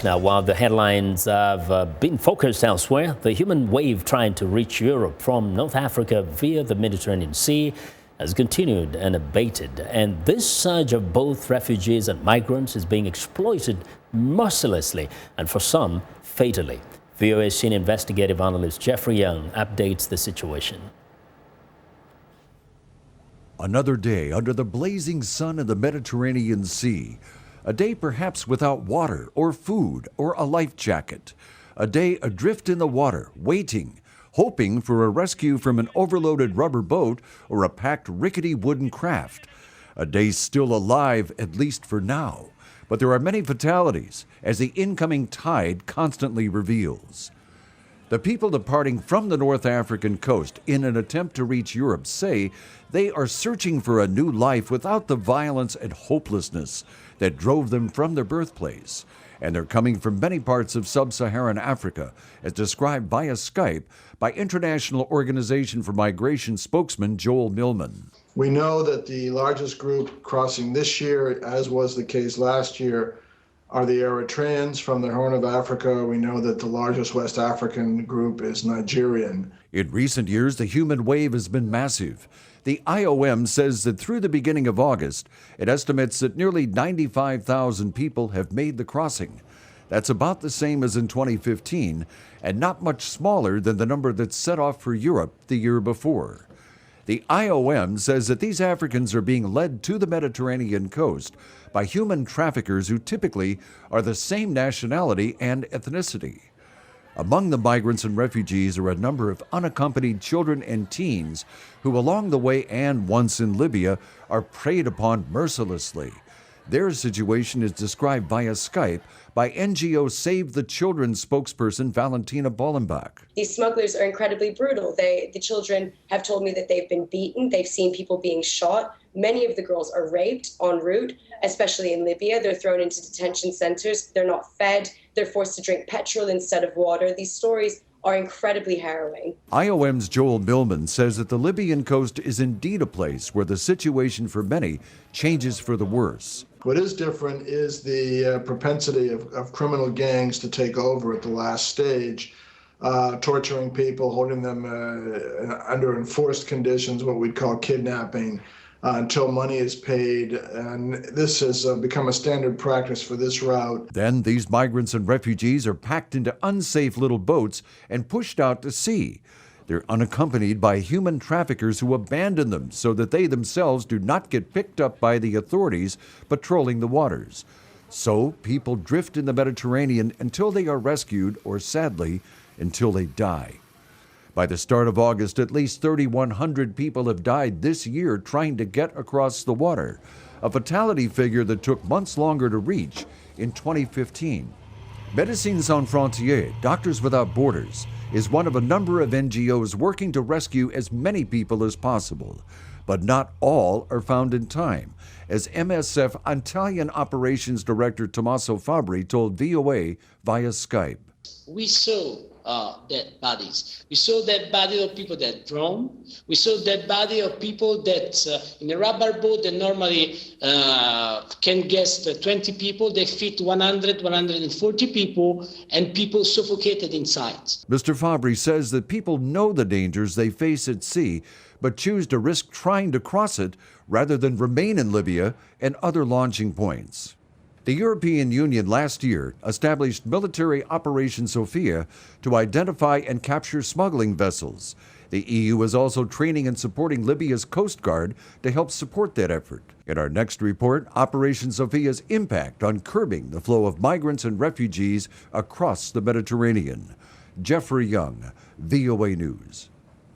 Now, while the headlines have been focused elsewhere, the human wave trying to reach Europe from North Africa via the Mediterranean Sea has continued unabated. And this surge of both refugees and migrants is being exploited mercilessly and for some fatally. VOA senior investigative analyst Jeffrey Young updates the situation. Another day under the blazing sun in the Mediterranean Sea. A day perhaps without water or food or a life jacket. A day adrift in the water, waiting, hoping for a rescue from an overloaded rubber boat or a packed rickety wooden craft. A day still alive, at least for now. But there are many fatalities, as the incoming tide constantly reveals. The people departing from the North African coast in an attempt to reach Europe say they are searching for a new life without the violence and hopelessness that drove them from their birthplace. And they're coming from many parts of sub-Saharan Africa, as described via Skype by International Organization for Migration spokesman Joel Millman. We know that the largest group crossing this year, as was the case last year, are the Eritreans from the Horn of Africa. We know that the largest West African group is Nigerian. In recent years, the human wave has been massive. The IOM says that through the beginning of August, it estimates that nearly 95,000 people have made the crossing. That's about the same as in 2015, and not much smaller than the number that set off for Europe the year before. The IOM says that these Africans are being led to the Mediterranean coast by human traffickers who typically are the same nationality and ethnicity. Among the migrants and refugees are a number of unaccompanied children and teens who along the way and once in Libya are preyed upon mercilessly. Their situation is described via Skype by NGO Save the Children spokesperson Valentina Bollenbach. These smugglers are incredibly brutal. The children have told me that they've been beaten. They've seen people being shot. Many of the girls are raped en route, especially in Libya. They're thrown into detention centers. They're not fed. They're forced to drink petrol instead of water. These stories are incredibly harrowing. IOM's Joel Millman says that the Libyan coast is indeed a place where the situation for many changes for the worse. What is different is the propensity of criminal gangs to take over at the last stage, torturing people, holding them under enforced conditions, what we'd call kidnapping, until money is paid. And this has become a standard practice for this route. Then these migrants and refugees are packed into unsafe little boats and pushed out to sea. They're unaccompanied by human traffickers who abandon them so that they themselves do not get picked up by the authorities patrolling the waters. So people drift in the Mediterranean until they are rescued, or sadly, until they die. By the start of August, at least 3,100 people have died this year trying to get across the water, a fatality figure that took months longer to reach in 2015. Médecins Sans Frontières, Doctors Without Borders, is one of a number of NGOs working to rescue as many people as possible. But not all are found in time, as MSF Italian Operations Director Tommaso Fabri told VOA via Skype. We saw dead bodies. We saw dead body of people that drowned. We saw dead body of people that in a rubber boat that normally can guest 20 people, they fit 100, 140 people, and people suffocated inside. Mr. Fabri says that people know the dangers they face at sea, but choose to risk trying to cross it rather than remain in Libya and other launching points. The European Union last year established military Operation Sophia to identify and capture smuggling vessels. The EU is also training and supporting Libya's Coast Guard to help support that effort. In our next report, Operation Sophia's impact on curbing the flow of migrants and refugees across the Mediterranean. Jeffrey Young, VOA News.